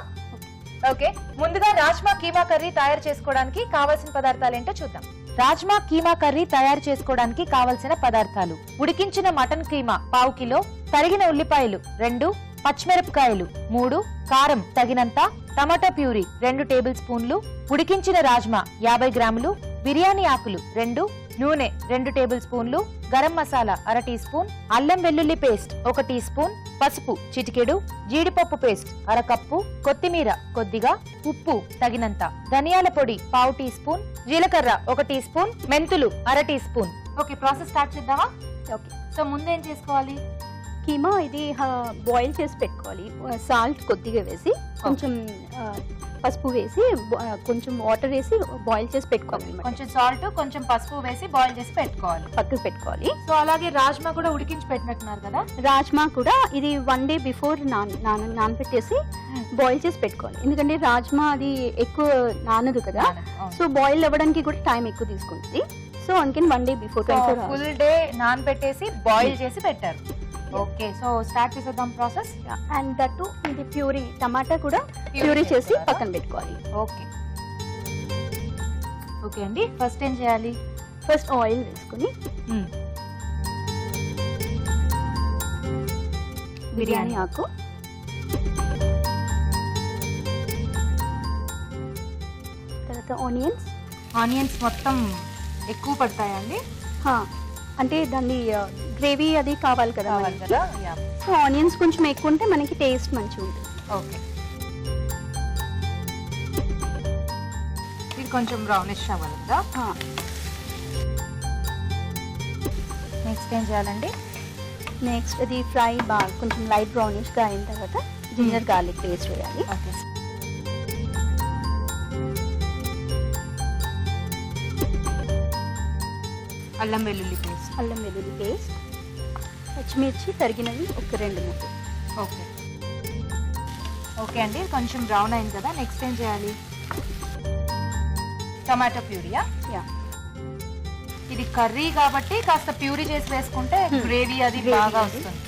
ఓకే, ముందుగా రాజ్మా కీమా కర్రీ తయారు చేసుకోవడానికి కావాల్సిన పదార్థాలు ఏంటో చూద్దాం. రాజ్మా కీమా కర్రీ తయారు చేసుకోవడానికి కావలసిన పదార్థాలు: ఉడికించిన మటన్ కీమా 1/2 కిలో, తరిగిన ఉల్లిపాయలు 2, పచ్చిమిరపకాయలు 3, కారం తగినంత, టమాటా ప్యూరీ 2 టేబుల్ స్పూన్లు, ఉడికించిన రాజ్మా 50 గ్రాములు, బిర్యానీ ఆకులు 2, నూనె 2 టేబుల్ స్పూన్లు, గరం మసాలా 1/2 టీ స్పూన్, అల్లం వెల్లుల్లి పేస్ట్ 1 టీ స్పూన్, పసుపు చిటికెడు, జీడిపప్పు పేస్ట్ 1/2 కప్పు, కొత్తిమీర కొద్దిగా, ఉప్పు తగినంత, ధనియాల పొడి 1/2 టీ స్పూన్, జీలకర్ర 1 టీ స్పూన్, మెంతులు 1/2 teaspoon. Okay, process start చేద్దామా? ఓకే, సో ముందేం చేసుకోవాలి? కీమా ఇది బాయిల్ చేసి పెట్టుకోవాలి. సాల్ట్ కొద్దిగా వేసి, కొంచెం పసుపు వేసి, కొంచెం వాటర్ వేసి బాయిల్ చేసి పెట్టుకోవాలి. కొంచెం సాల్ట్, కొంచెం పసుపు వేసి బాయిల్ చేసి పెట్టుకోవాలి, పక్కకు పెట్టుకోవాలి. సో అలాగే రాజ్మా కూడా ఉడికించి పెట్టినట్టున్నారు కదా? రాజ్మా కూడా ఇది 1 డే బిఫోర్ నానబెట్టేసి బాయిల్ చేసి పెట్టుకోవాలి. ఎందుకంటే రాజ్మా అది ఎక్కువ నానదు కదా, సో బాయిల్ అవ్వడానికి కూడా టైం ఎక్కువ తీసుకుంటుంది. సో అందుకని 1 డే బిఫోర్, ఫుల్ డే నానబెట్టేసి బాయిల్ చేసి పెట్టారు. ఓకే, సో స్టార్ట్ చేసేద్దాం ప్రాసెస్. అండ్ దట్టు ఇది ప్యూరీ, టమాటా కూడా ప్యూరీ చేసి పక్కన పెట్టుకోవాలి. ఓకే, ఓకే అండి. ఫస్ట్ ఏం చేయాలి? ఫస్ట్ ఆయిల్ వేసుకుని బిర్యానీ ఆకు, తర్వాత ఆనియన్స్ మొత్తం ఎక్కువ పడతాయండి? అంటే దాన్ని గ్రేవీ అది కావాలి కదా కావాలి మనకి. కదా? యా. సో ఆనియన్స్ కొంచెం ఎక్కువ ఉంటే మనకి టేస్ట్ మంచిగా ఉంటుంది. ఓకే. ఇది కొంచెం బ్రౌనిష్ అవ్వాలి కదా? నెక్స్ట్ ఏం చేయాలండి? నెక్స్ట్ అది ఫ్రై బాగా కొంచెం లైట్ బ్రౌనిష్గా అయిన తర్వాత జింజర్ గార్లిక్ పేస్ట్ వేయాలి. ఓకే. అల్లం వెల్లుల్లి పేస్ట్. అల్లం వెల్లుల్లి పేస్ట్, పచ్చిమిర్చి తరిగినవి ఒక 2-3. ఓకే. ఓకే అండి, కొంచెం బ్రౌన్ అయింది కదా, నెక్స్ట్ ఏం చేయాలి? టమాటో ప్యూరియా? యా. ఇది కర్రీ కాబట్టి కాస్త ప్యూరీ చేసి వేసుకుంటే గ్రేవీ అది బాగా వస్తుంది.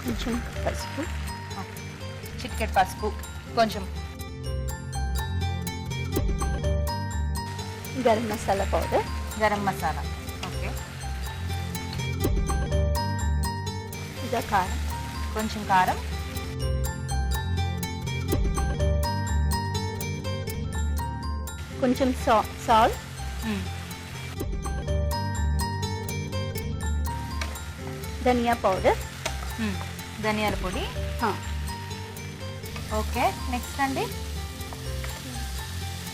కొంచెం పసుపు, చిటికెట్ పసుపు, కొంచెం గరం మసాలా పౌడర్, గరం మసాలా. ఓకే. ఇంకా కారం, కొంచెం కారం, కొంచెం సాల్ట్, ధనియా పౌడర్, ధనియాల పొడి. ఓకే. నెక్స్ట్ అండి?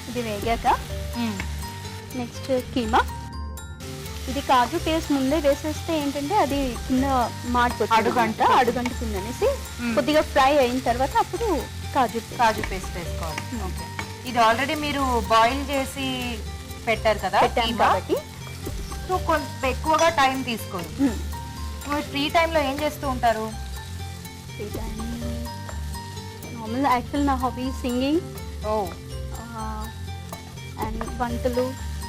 ఇది వేగాక నెక్స్ట్ కీమా. ఇది కాజు పేస్ట్ ముందే వేసేస్తే ఏంటంటే అది కింద మాడిపోతుంది, అడుగంటుతుంది అనేసి కొద్దిగా ఫ్రై అయిన తర్వాత అప్పుడు కాజు పేస్ట్ వేసుకోవాలి. ఓకే. ఇది ఆల్రెడీ మీరు బాయిల్ చేసి పెట్టారు కదా పెట్టాను కాబట్టి సో కొంచెం ఎక్కువగా టైం తీసుకోరు. మీరు ఫ్రీ టైంలో ఏం చేస్తూ ఉంటారు? ఫ్రీ టైం నార్మల్ యాక్చువల్ నా హాబీ సింగింగ్ అండ్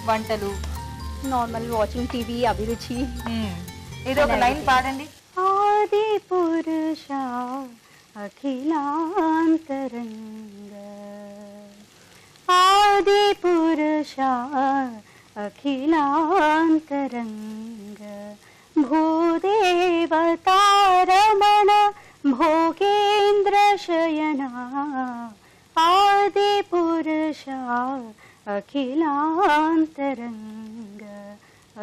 వంటలు నార్మల్ వాచింగ్ టీవీ, అభిరుచి. ఇది ఒక లైన్ పాడండి. ఆది పురుష అఖిలాంతరంగ, ఆది పురుష అఖిలాంతరంగ, భూదేవతారమణ భోగేంద్ర శయన, ఆది పురుష అఖిలాంతరంగ,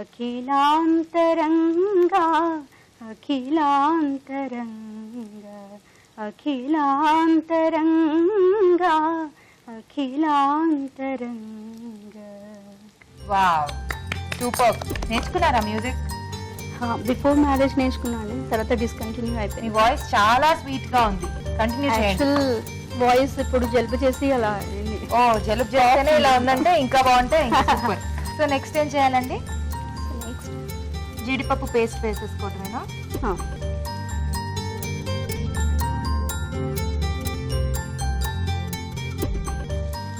అఖిలాంతరంగ, అఖిలాంతరంగ, అఖిలాంతరంగ, అఖిలాంతరంగ. Wow, super. నేర్చుకున్నారా మ్యూజిక్? బిఫోర్ మ్యారేజ్ నేర్చుకున్నాను, తర్వాత డిస్కంటిన్యూ మీ అయిపోయింది. వాయిస్ చాలా స్వీట్ గా ఉంది, కంటిన్యూ చేయండి. యాక్చువల్ వాయిస్ ఇప్పుడు జలుబు చేసి అలా అయింది. ఓ, జలుబు చేస్తేనే ఇలా ఉందంటే ఇంకా బాగుంటే ఇంకా సూపర్. సో నెక్స్ట్ ఏం చేయాలండి? నెక్స్ట్ జీడిపప్పు పేస్ట్ వేసేసుకోవటమేనా?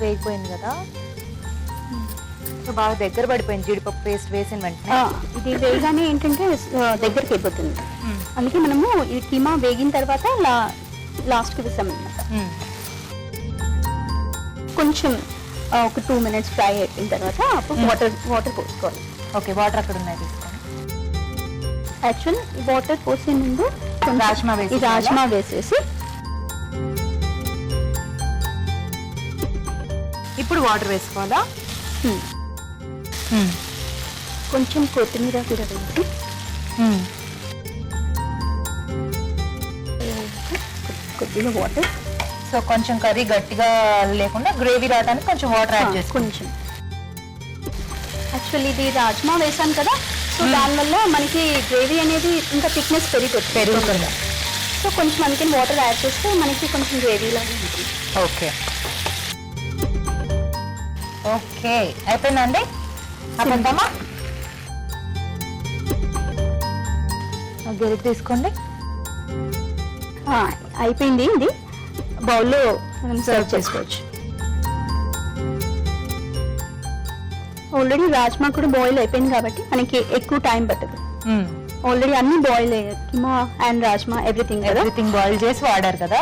వేగిపోయింది కదా, సో బాగా దగ్గర పడిపోయింది జీడిపప్పు పేస్ట్ వేసిన వెంటనే. ఇది వేయగానే ఏంటంటే దగ్గరికి అయిపోతుంది, అందుకే మనము ఈ కీమా వేగిన తర్వాత లాస్ట్కి వేసామన్నమాట. కొంచెం ఒక 2 minutes ఫ్రై అయిపోయిన తర్వాత అప్పుడు వాటర్ పోసుకోవాలి. ఓకే, వాటర్ అక్కడ ఉన్నాయి తీసుకోండి. యాక్చువల్ ఈ వాటర్ పోసే ముందు కొంచెం రాజ్మా వేసి ఈ రాజ్మా వేసేసి ఇప్పుడు వాటర్ వేసుకోవాలా? కొంచెం కొత్తిమీర కూడా వేసి కొద్దిగా వాటర్. సో కొంచెం కర్రీ గట్టిగా లేకుండా గ్రేవీ రావడానికి కొంచెం వాటర్ యాడ్ చేసుకోండి. కొంచెం యాక్చువల్లీ ఇది రాజ్మా వేసాం కదా, సో దానివల్ల మనకి గ్రేవీ అనేది ఇంకా థిక్నెస్ పెరుగుతుంది. సో కొంచెం అందుకని వాటర్ యాడ్ చేస్తే మనకి కొంచెం గ్రేవీ లాగా ఉంటుంది. ఓకే. ఓకే, అయిపోయిందండి. అప్పుడమ్మా గెలిపి తీసుకోండి. అయిపోయింది, ఇది బౌల్లో మనం సర్వ్ చేసుకోవచ్చు. ఆల్రెడీ రాజ్మా కూడా బాయిల్ అయిపోయింది కాబట్టి మనకి ఎక్కువ టైం పట్టదు. ఆల్రెడీ అన్ని బాయిల్ అయ్యాయి, keema and rajma everything everything boil చేసి వాడారు కదా.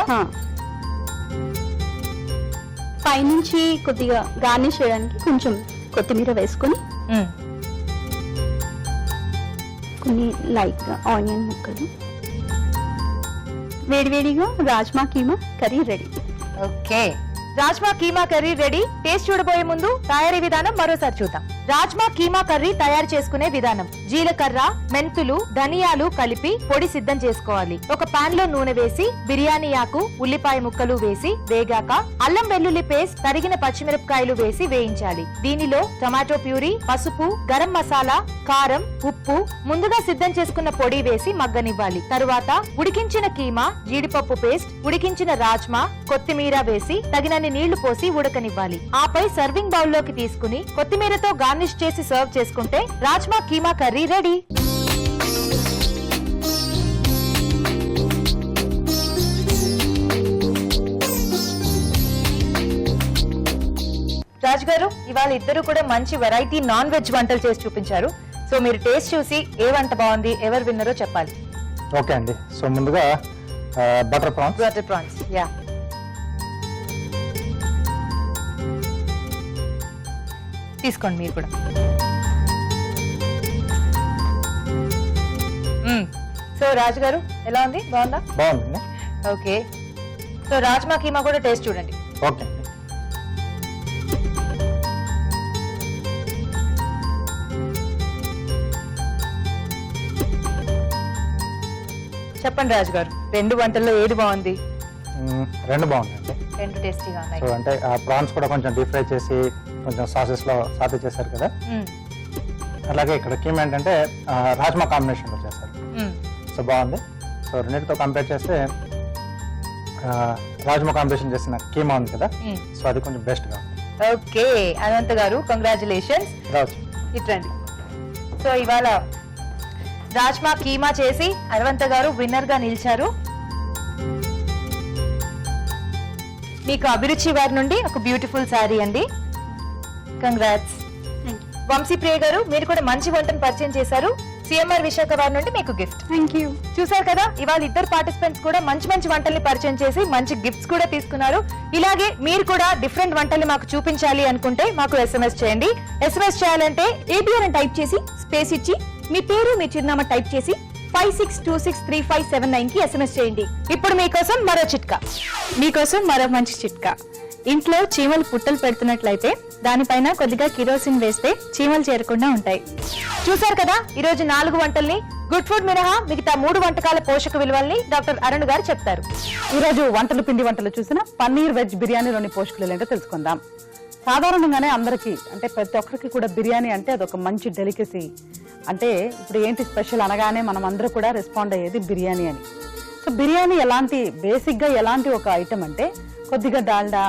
పైనుంచి కొద్దిగా గార్నిష్ చేయడానికి కొంచెం కొత్తిమీర వేసుకొని కొన్ని లైట్గా ఆనియన్ ముక్కలు, వేడివేడిగా rajma keema curry ready. Okay, rajma keema curry ready. Taste చూడబోయే ముందు తయారీ విధానం మరోసారి చూద్దాం. రాజ్మా కీమా కర్రీ తయారు చేసుకునే విధానం: జీలకర్ర, మెంతులు, ధనియాలు కలిపి పొడి సిద్ధం చేసుకోవాలి. ఒక పాన్ లో నూనె వేసి బిర్యానీ ఆకు, ఉల్లిపాయ ముక్కలు వేసి వేగాక అల్లం వెల్లుల్లి పేస్ట్, తరిగిన పచ్చిమిరపకాయలు వేసి వేయించాలి. దీనిలో టమాటో ప్యూరీ, పసుపు, గరం మసాలా, కారం, ఉప్పు, ముందుగా సిద్ధం చేసుకున్న పొడి వేసి మగ్గనివ్వాలి. తరువాత ఉడికించిన కీమా, జీడిపప్పు పేస్ట్, ఉడికించిన రాజ్మా, కొత్తిమీర వేసి తగినన్ని నీళ్లు పోసి ఉడకనివ్వాలి. ఆపై సర్వింగ్ బౌల్ లోకి తీసుకుని కొత్తిమీరతో గార్నిష్ చేసి సర్వ్ చేసుకుంటే రాజ్మా కీమా కర్రీ రెడీ. రాజ్ గారు, ఇవాళ ఇద్దరు కూడా మంచి వెరైటీ నాన్ వెజ్ వంటలు చేసి చూపించారు. సో మీరు టేస్ట్ చూసి ఏ వంట బాగుంది, ఎవరు విన్నారో చెప్పాలి. ఓకే అండి. సో ముందుగా బటర్ ప్రాన్స్. యా, తీసుకోండి మీరు కూడా. సో రాజు గారు ఎలా ఉంది? బాగుందా? బాగుందండి. ఓకే. సో రాజ్మా కీమా కూడా టేస్ట్ చూడండి. ఓకే అండి. చెప్పండి రాజు గారు, రెండు వంటల్లో ఏది బాగుంది? రెండు బాగుందండి. రెండు టేస్టీగా ఉన్నాయి. సో అంటే ఆ ప్రాన్స్ కూడా కొంచెం డీప్ ఫ్రై చేసి కొంచెం సాసెస్ లో సాతే చేశారు కదా. అలాగే ఇక్కడ కీమా ఏంటంటే రాజ్మా కాంబినేషన్ లో చేశారు. సో బాగుంది. సో రెండింటితో కంపేర్ చేస్తే రాజ్మా కాంబినేషన్ చేసిన కీమా ఉంది కదా, సో అది కొంచెం బెస్ట్ గా ఉంది. ఓకే అనంత్ గారు, కంగ్రాచులేషన్స్. రావచ్చు. ఇట్రండి. సో ఇవాళ రాజ్మా కీమా చేసి అరవంత గారు విన్నర్ గా నిలిచారు. మీకు అభిరుచి వారి నుండి ఒక బ్యూటిఫుల్ శారీ అండి. కంగ్రాట్స్. వంశీప్రియ గారు, మీరు కూడా మంచి వంటను పరిచయం చేశారు. సిఎంఆర్ విశాఖ వారి నుండి మీకు గిఫ్ట్. Thank you. చూసారు కదా, ఇవాళ ఇద్దరు పార్టిసిపెంట్స్ కూడా మంచి మంచి వంటల్ని పరిచయం చేసి మంచి గిఫ్ట్స్ కూడా తీసుకున్నారు. ఇలాగే మీరు కూడా డిఫరెంట్ వంటల్ని మాకు చూపించాలి అనుకుంటే మాకు SMS చేయండి. SMS చేయాలంటే ABR అని టైప్ చేసి స్పేస్ ఇచ్చి మీ పేరు, మీ చిరునామా టైప్ చేసి 56263579 కి SMS చేయండి. ఇప్పుడు మీకోసం మరో చిట్కా. మీకోసం మరో మంచి చిట్కా. ఇంట్లో చీమలు పుట్టలు పెడుతున్నట్లయితే దానిపైన కొద్దిగా కిరోసిన్ వేస్తే చీమలు చేరకుండా ఉంటాయి. చూసారు కదా, ఈ రోజు 4 వంటల్ని గుడ్ ఫుడ్ మినహా మిగతా 3 వంటకాల పోషక విలువల్ని డాక్టర్ అరుణ్ గారు చెప్తారు. ఈ రోజు వంటలు పిండి వంటలు చూసిన పన్నీర్ వెజ్ బిర్యానీలోని పోషకాలు ఏంటో తెలుసుకుందాం. సాధారణంగానే అందరికీ అంటే ప్రతి ఒక్కరికి కూడా బిర్యానీ అంటే అదొక మంచి డెలికసీ. అంటే ఇప్పుడు ఏంటి స్పెషల్ అనగానే మనం అందరూ కూడా రెస్పాండ్ అయ్యేది బిర్యానీ అని. సో బిర్యానీ బేసిక్ గా ఎలాంటి ఒక ఐటమ్ అంటే కొద్దిగా డాల్డా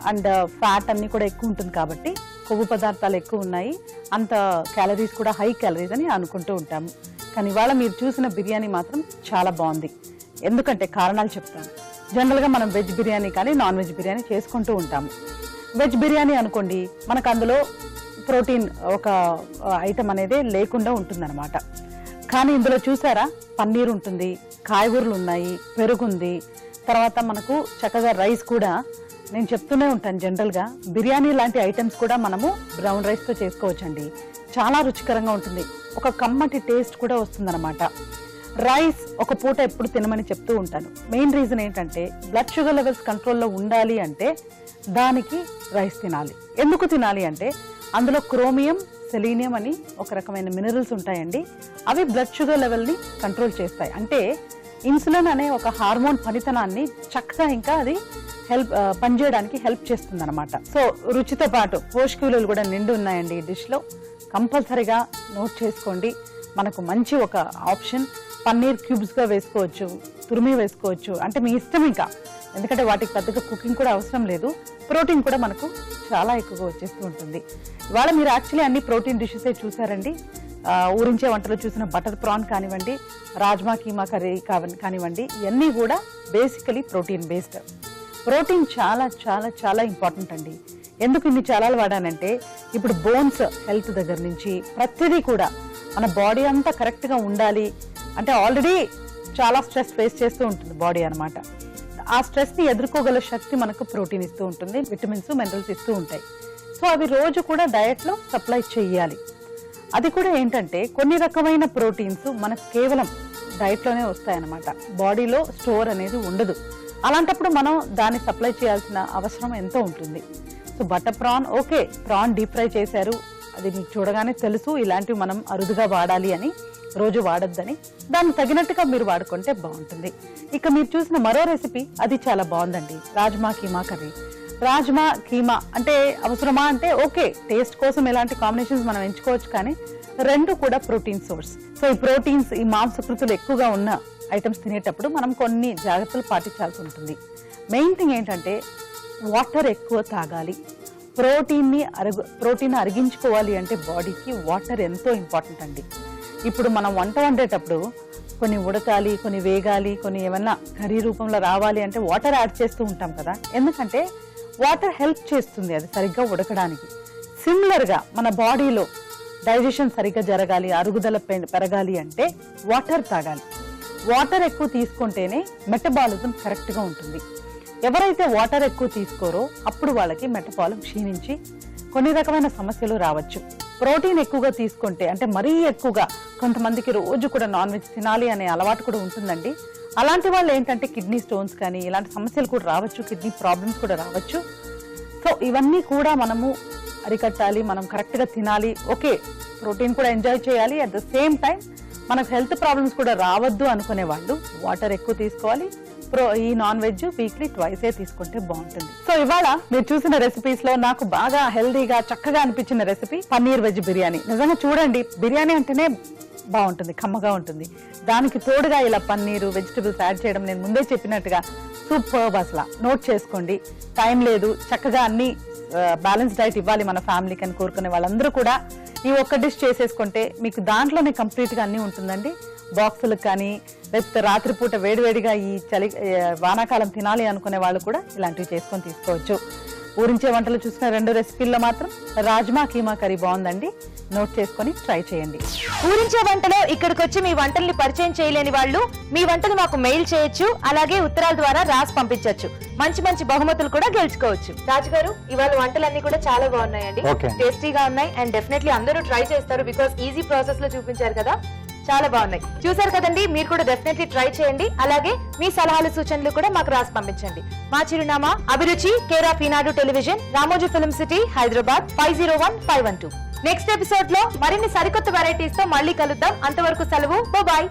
అండ్ ఫ్యాట్ అన్ని కూడా ఎక్కువ ఉంటుంది కాబట్టి కొవ్వు పదార్థాలు ఎక్కువ ఉన్నాయి, అంత క్యాలరీస్ కూడా హై క్యాలరీస్ అని అనుకుంటూ ఉంటాము. కానీ ఇవాళ మీరు చూసిన బిర్యానీ మాత్రం చాలా బాగుంది. ఎందుకంటే కారణాలు చెప్తాను. జనరల్గా మనం వెజ్ బిర్యానీ కానీ నాన్ వెజ్ బిర్యానీ చేసుకుంటూ ఉంటాము. వెజ్ బిర్యానీ అనుకోండి, మనకు అందులో ప్రోటీన్ ఒక ఐటమ్ అనేది లేకుండా ఉంటుందన్నమాట. కానీ ఇందులో చూసారా, పన్నీర్ ఉంటుంది, కాయగూరలు ఉన్నాయి, పెరుగుంది, తర్వాత మనకు చక్కగా రైస్ కూడా. నేను చెప్తూనే ఉంటాను, జనరల్గా బిర్యానీ లాంటి ఐటమ్స్ కూడా మనము బ్రౌన్ రైస్తో చేసుకోవచ్చండి. చాలా రుచికరంగా ఉంటుంది, ఒక కమ్మటి టేస్ట్ కూడా వస్తుందన్నమాట. రైస్ ఒక పూట ఎప్పుడు తినమని చెప్తూ ఉంటాను. మెయిన్ రీజన్ ఏంటంటే బ్లడ్ షుగర్ లెవెల్స్ కంట్రోల్లో ఉండాలి అంటే దానికి రైస్ తినాలి. ఎందుకు తినాలి అంటే అందులో క్రోమియం, సెలీనియం అని ఒక రకమైన మినరల్స్ ఉంటాయండి. అవి బ్లడ్ షుగర్ లెవెల్ని కంట్రోల్ చేస్తాయి. అంటే ఇన్సులిన్ అనే ఒక హార్మోన్ పనితనాన్ని చక్కగా ఇంకా అది పనిచేయడానికి హెల్ప్ చేస్తుంది అనమాట. సో రుచితో పాటు పోషక విలువలు కూడా నిండి ఉన్నాయండి ఈ డిష్లో. కంపల్సరీగా నోట్ చేసుకోండి. మనకు మంచి ఒక ఆప్షన్. పన్నీర్ క్యూబ్స్గా వేసుకోవచ్చు, తురిమి వేసుకోవచ్చు, అంటే మీ ఇష్టం ఇంకా. ఎందుకంటే వాటికి పెద్దగా కుకింగ్ కూడా అవసరం లేదు. ప్రోటీన్ కూడా మనకు చాలా ఎక్కువగా వచ్చేస్తూ ఉంటుంది. ఇవాళ మీరు యాక్చువల్లీ అన్ని ప్రోటీన్ డిషెసే చూసారండి. ఊరించే వంటలు చూసిన బటర్ ప్రాన్ కానివ్వండి, రాజ్మా కీమా కర్రీ కానివ్వండి, ఇవన్నీ కూడా బేసికలీ ప్రోటీన్ బేస్డ్. ప్రోటీన్ చాలా చాలా చాలా ఇంపార్టెంట్ అండి. ఎందుకు ఇన్ని చాలా వాడానంటే ఇప్పుడు బోన్స్ హెల్త్ దగ్గర నుంచి ప్రతిదీ కూడా మన బాడీ అంతా కరెక్ట్గా ఉండాలి అంటే ఆల్రెడీ చాలా స్ట్రెస్ ఫేస్ చేస్తూ ఉంటుంది బాడీ అనమాట. ఆ స్ట్రెస్ని ఎదుర్కోగల శక్తి మనకు ప్రోటీన్ ఇస్తూ ఉంటుంది, విటమిన్స్, మినరల్స్ ఇస్తూ ఉంటాయి. సో అవి రోజు కూడా డయట్లో సప్లై చేయాలి. అది కూడా ఏంటంటే కొన్ని రకమైన ప్రోటీన్స్ మనకు కేవలం డైట్లోనే వస్తాయన్నమాట. బాడీలో స్టోర్ అనేది ఉండదు. అలాంటప్పుడు మనం దాన్ని సప్లై చేయాల్సిన అవసరం ఎంతో ఉంటుంది. So butter prawn okay, prawn deep fry చేశారు, అది మీకు చూడగానే తెలుసు ఇలాంటివి మనం అరుదుగా వాడాలి అని, రోజు వాడొద్దని. దానికి తగినట్టుగా మీరు వాడుకుంటే బాగుంటుంది. ఇక మీరు చూసిన మరో రెసిపీ అది చాలా బాగుందండి, రాజ్మా కీమా కర్రీ. రాజ్మా కీమా అంటే అవసరమా అంటే ఓకే, టేస్ట్ కోసం ఎలాంటి కాంబినేషన్స్ మనం ఎంచుకోవచ్చు, కానీ రెండు కూడా ప్రోటీన్ సోర్స్. సో ఈ ప్రోటీన్స్, ఈ మాంసకృతులు ఎక్కువగా ఉన్న ఐటమ్స్ తినేటప్పుడు మనం కొన్ని జాగ్రత్తలు పాటించాల్సి ఉంటుంది. మెయిన్ థింగ్ ఏంటంటే వాటర్ ఎక్కువ తాగాలి. ప్రోటీన్ అరిగించుకోవాలి అంటే బాడీకి వాటర్ ఎంతో ఇంపార్టెంట్ అండి. ఇప్పుడు మనం వంట వండేటప్పుడు కొన్ని ఉడకాలి, కొన్ని వేగాలి, కొన్ని ఏమన్నా కర్రీ రూపంలో రావాలి అంటే వాటర్ యాడ్ చేస్తూ ఉంటాం కదా, ఎందుకంటే వాటర్ హెల్ప్ చేస్తుంది అది సరిగ్గా ఉడకడానికి. సిమిలర్గా మన బాడీలో డైజెషన్ సరిగ్గా జరగాలి, అరుగుదల పెరగాలి అంటే వాటర్ తాగాలి. వాటర్ ఎక్కువ తీసుకుంటేనే మెటబాలిజం కరెక్ట్గా ఉంటుంది. ఎవరైతే వాటర్ ఎక్కువ తీసుకోరో అప్పుడు వాళ్ళకి మెటబాలిజం క్షీణించి కొన్ని రకమైన సమస్యలు రావచ్చు. ప్రోటీన్ ఎక్కువగా తీసుకుంటే అంటే మరీ ఎక్కువగా, కొంతమందికి రోజు కూడా నాన్ వెజ్ తినాలి అనే అలవాటు కూడా ఉంటుందండి. అలాంటి వాళ్ళు ఏంటంటే కిడ్నీ స్టోన్స్ కానీ ఇలాంటి సమస్యలు కూడా రావచ్చు, కిడ్నీ ప్రాబ్లమ్స్ కూడా రావచ్చు. సో ఇవన్నీ కూడా మనము అరికట్టాలి, మనం కరెక్ట్గా తినాలి. ఓకే, ప్రోటీన్ కూడా ఎంజాయ్ చేయాలి, అట్ ద సేమ్ టైం మనకు హెల్త్ ప్రాబ్లమ్స్ కూడా రావద్దు అనుకునే వాళ్ళు వాటర్ ఎక్కువ తీసుకోవాలి. ఈ నాన్ వెజ్ వీక్లీ ట్వైసే తీసుకుంటే బాగుంటుంది. సో ఇవాళ మీరు చూసిన రెసిపీస్ లో నాకు బాగా హెల్దీగా చక్కగా అనిపించిన రెసిపీ పన్నీర్ వెజ్ బిర్యానీ. నిజంగా చూడండి, బిర్యానీ అంటేనే బాగుంటుంది, కమ్మగా ఉంటుంది. దానికి తోడుగా ఇలా పన్నీరు, వెజిటబుల్స్ యాడ్ చేయడం నేను ముందే చెప్పినట్టుగా సూపర్బ్. అసలు నోట్ చేసుకోండి, టైం లేదు, చక్కగా అన్ని బ్యాలెన్స్ డైట్ ఇవ్వాలి మన ఫ్యామిలీకి అని కోరుకునే వాళ్ళందరూ కూడా ఈ ఒక్క డిష్ చేసేసుకుంటే మీకు దాంట్లోనే కంప్లీట్ గా అన్ని ఉంటుందండి. బాక్సులకు కానీ లేకపోతే రాత్రిపూట వేడివేడిగా ఈ వానాకాలం తినాలి అనుకునే వాళ్ళు కూడా ఇలాంటివి చేసుకొని తీసుకోవచ్చు. ఊరించే వంటలు చూసిన రెండు రెసిపీల్లో మాత్రం రాజ్మా కీమా కర్రీ బాగుందండి, నోట్ చేసుకొని ట్రై చేయండి. ఊరించే వంటలో ఇక్కడికి వచ్చి మీ వంటల్ని పరిచయం చేయలేని వాళ్ళు మీ వంటలు మాకు మెయిల్ చేయొచ్చు, అలాగే ఉత్తరాల ద్వారా రాసి పంపించవచ్చు. మంచి మంచి బహుమతులు కూడా గెలుచుకోవచ్చు. రాజు గారు, ఇవాళ వంటలన్నీ కూడా చాలా బాగున్నాయండి, టేస్టీగా ఉన్నాయి అండ్ డెఫినెట్లీ అందరూ ట్రై చేస్తారు బికాస్ ఈజీ ప్రాసెస్ లో చూపించారు కదా, చాలా బాగున్నాయి. చూసారు కదండి, మీరు కూడా డెఫినెట్లీ ట్రై చేయండి. అలాగే మీ సలహాలు సూచనలు కూడా మాకు రాసి పంపించండి. మా చిరునామా అభిరుచి, care of Eenadu television, Ramoji film city, Hyderabad 501512. Next episode లో మరిన్ని సరికొత్త వెరైటీస్ తో మళ్ళీ కలుద్దాం. అంతవరకు సెలవు, బాయ్.